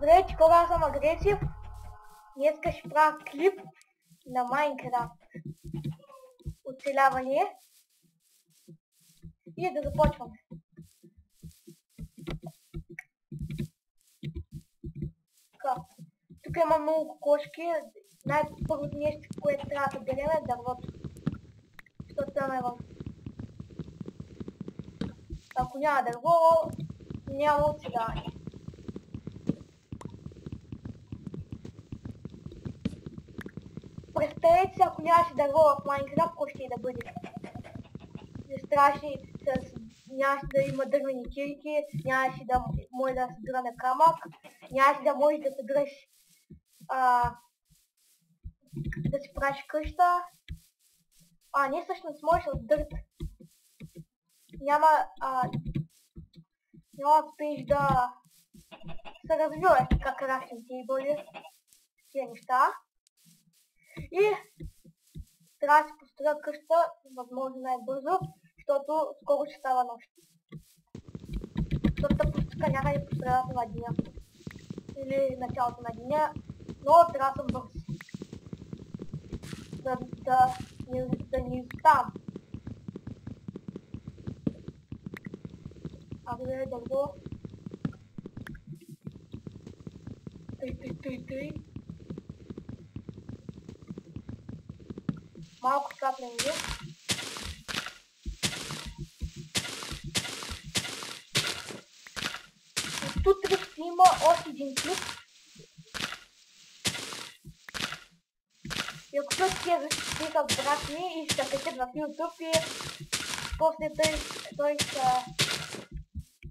Здравейте, кога съм Агресив. Днеска ще правя клип на Майнкрафт. Оцеляване. И да започваме. Тук има много кокошки. Най-първото нещо, което трябва да берем е дървото. Защото там е в... Ако няма дърво, няма оцеляване. Представете се, ако нямаше дърво в Майнкрафт, какво ще да бъде? Нямаше да има дървени кирки, нямаше да може да събираме камък, нямаше да можеш да събираш да си правиш къща. Не, всъщност можеш от дърт. Няма да успееш да се развиваш така крafting table, тия неща. И трябва да си построя къща, възможно най-бързо, защото скоро ще става нощ. Защото пустика някъде по средата на деня. Или началото на деня, но трябва да съм бърз. Да не изоставам. Да е дърво. Тъй. Малко капленги. Утре ще има още един клип. И ако той ще защитиха брат ми и ще качат в YouTube и после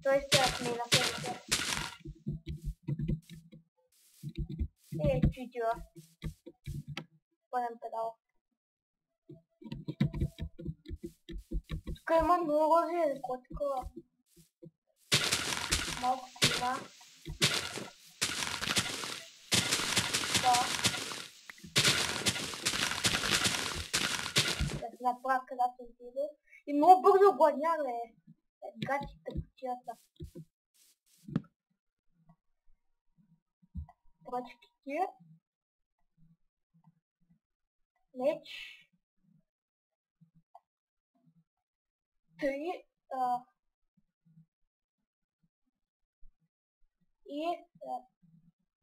той ще сме на себе. Чутила. Пълен педал. Тук има много железко, такова. Малко сила. Да се направя където отиде. И много бързо гладнява гачите по чията. Пръчките. Меч. И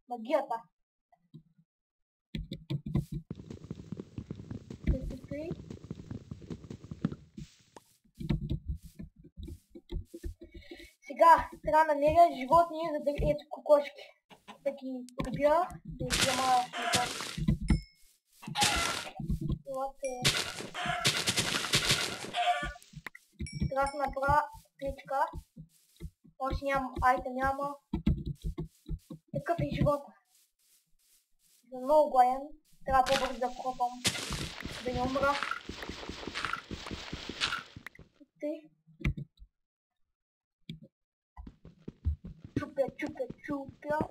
магията. Сега трябва да намеря животни, за да ето кокошки. Да ги убия, да ги взема живот. Това е... Трябва да направя кличка. Още няма айтем, няма. Такъв е живота. За много гладен. Трябва по-бързо да копам. Да не умра. Чупя.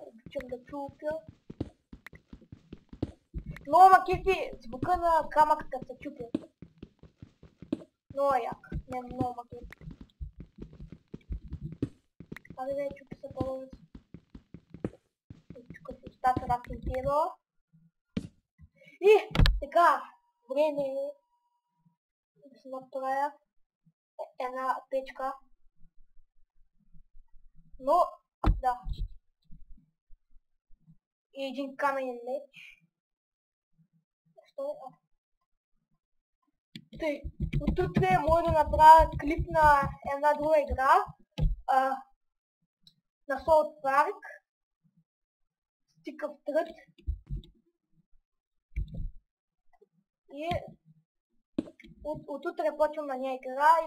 Обичам да чупя. Много макефи звука на камък като се чупя. Много як. Не, много макефи. Да чупя се по-бързо. Тук се остава крafting table. И така, време е да се направя една печка. Но, да. И един каменен меч. Защо е? От утре може да направя клип на една друга игра. На South Park. Stick of Truth. И от утре почвам на нея игра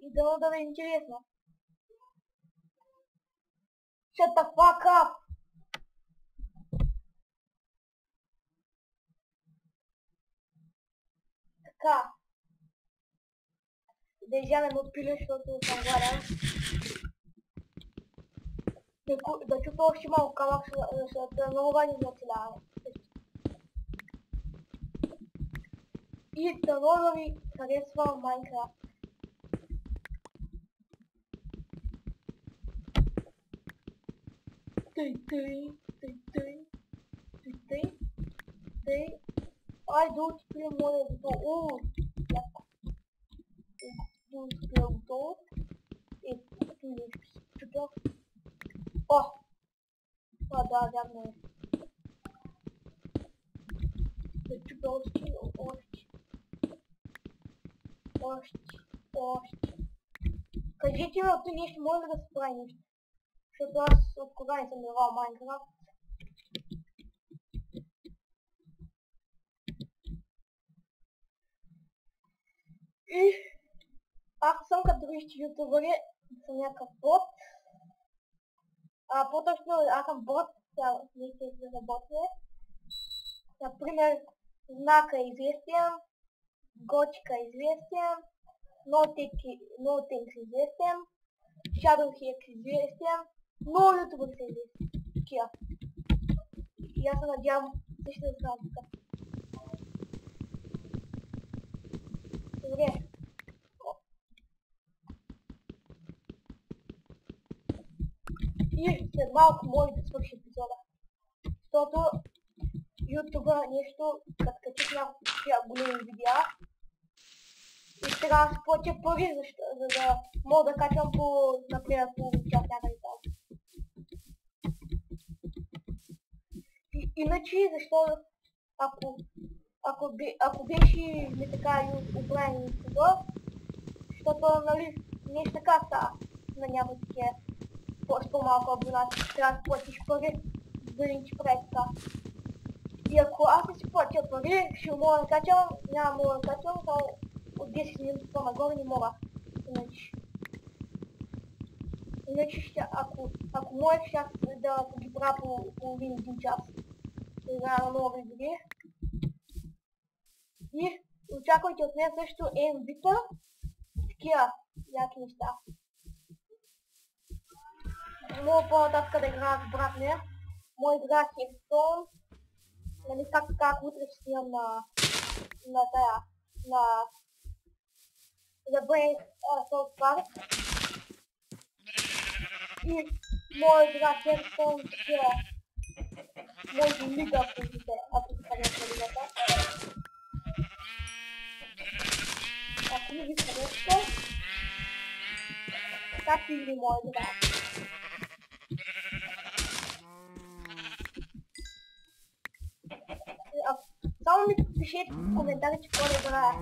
и да е интересно. Shut the fuck up! Така. Да изядем от пиле, защото съм гладен. Да чупя още малко камък, защото е много важно за оцеляване. И дано да ви харесва Майнкрафт. Тъй. Ай, да отпия моя долу. Да отпия долу. И тук нещо си чупя. О! А, да, вярно е. Да чупя още. Кажете ми, от това нещо може да се прави нещо. Защото аз от кога не съм играл Майнкрафт. И аз съм като другите ютубъри, съм някакъв бот. По-точно аз съм бот, не се заработне. Например, Знака е известен, Готика е известен, Nothing е известен, Shadowhex е известен, много ютубъри са известни. Такива. И аз се надявам също да знам така. Добре. И след малко може да свърши епизода. Защото ютуба нещо, като качих няколко такива големи видеа. И трябва да платя пари, за да мога да качвам по, например, половин час някъде там. Иначе, защото ако беше не така оправен ютуба, защото, нали, нещо така става на някои такива с по-малко абонати, трябва да платиш пари, за да не ти прави така. И ако аз не си платя пари, ще мога да качвам, няма мога да качвам, само от 10 минути по-нагоре не мога. Иначе ще, ако можех, ще да ги правя по половин един час. Да играя на нови игри. И очаквайте от мен също MV-та, такива яки неща. Мога по-нататък да играя с брат ми. Мой игра Хекстон. Нали как утре ще снимам на The Brain South Park. И моя игра Хекстон такива. Може лига, ако ти харесва лигата. Ако не ви харесва, както игри моя игра. Само ми пишете в коментарите какво да играя.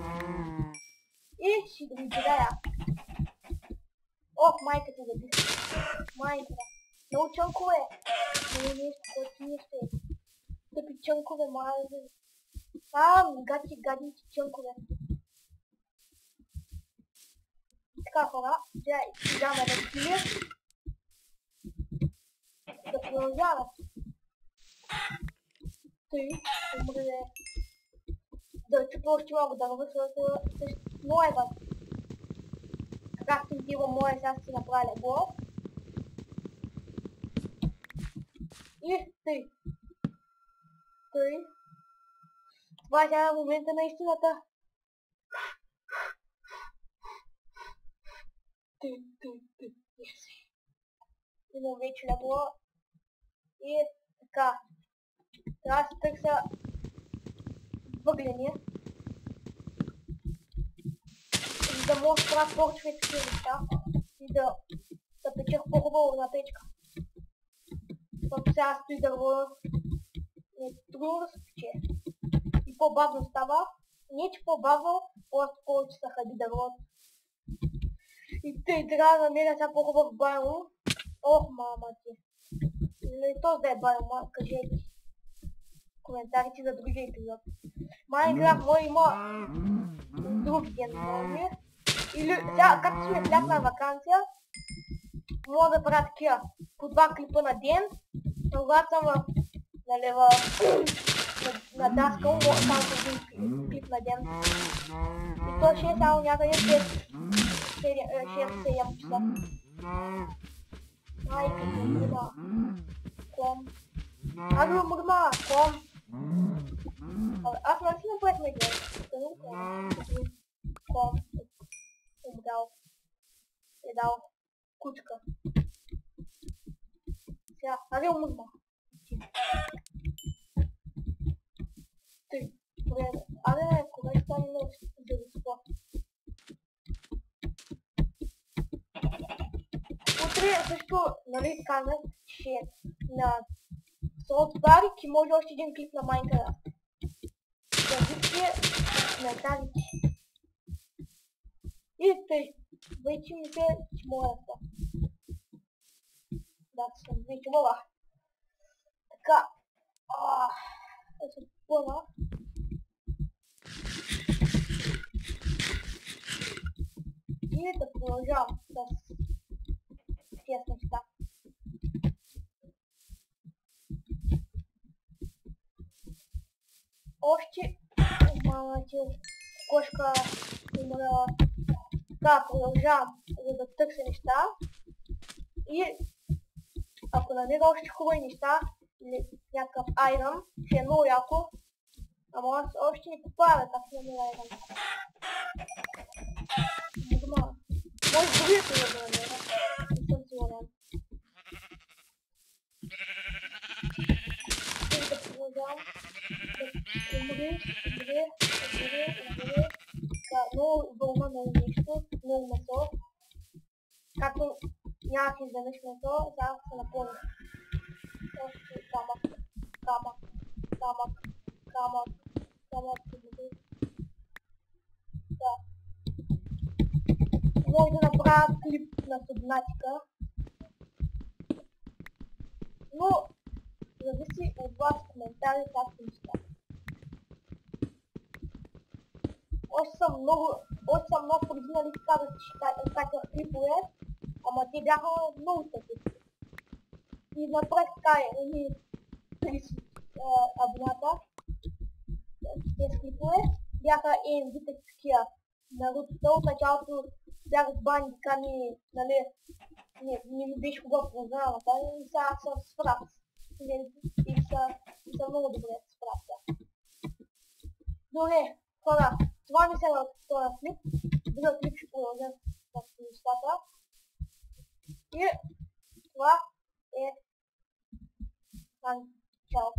И ще да ви играя. Ох, майка ти забих. Майка. Много чънкове. Много нещо, което нещо е. Тъпи чънкове, майка. Гадни чънкове. Така хора, сега ме разпили. Да продължаваме. Тъй, умре. Да чупа още малко да вървя, защото моята. Както ти го моя, сега си направя легло. И тъй. Това е сега момента на истината. Имам вече легло. И така. Трябва да се търся въглени. За да мога да правя повече такива неща. И да печех по-хубаво на печка. Защото сега стои дърво. Не е трудно да се пече. И по-бавно става. Не че по-бавно, просто повече се хади дървото. И тъй трябва да намеря сега по-хубав байон. Ох, мама ти. Не този да е байон, кажете. Коментарите за другия епизод. Майнкрафт мой има друг генерални. Или сега, както сме в лятна вакансия, мога да правя такива по 2 клипа на ден. Но когато съм на даска, мога само един клип на ден. И то ще е само някъде 6-7 часа. Майка ми мърма. Ком. Аз го мърма. Ком. Аз нали си направихме игра? Ком. Умрал. Е дал кучка. Сега, аре умрна. Тъй, добре, аре, кога ще стане на зелеско? Утре също, нали, казах, че на South Park може още един клип на Minecraft. Да видите коментарите. И тъй, вече ми се моята. Да, съм вече мога. Така, да се пълна. И да продължавам с тези неща. Още малъче кошка има да... Да, продължавам да търся неща. И ако намеря още хубави неща, или някакъв айрон, ще е много яко. Ама аз още не поправя как се намеря айрон. Може другите да намеря. Не съм сигурен. И да продължавам. Умри. Много вълна, много нещо, много месо. Както нямах изведнъж месо, сега се напълня. Още камък, да. Може да направя клип на Subnautica. Но зависи от вас коментари както неща. Още съм много признали казах, че такива клипове, ама те бяха много тъпи. И направих така едни 30 абоната. Тези клипове бяха вид такива. Наруто от началото бях с бани, така нали, не ми беше хубава програмата и сега съм справя. И са много добре да справя. Добре, хора, това ми се е от този клип. Друг клип ще продължа с нещата. И това е... Чао.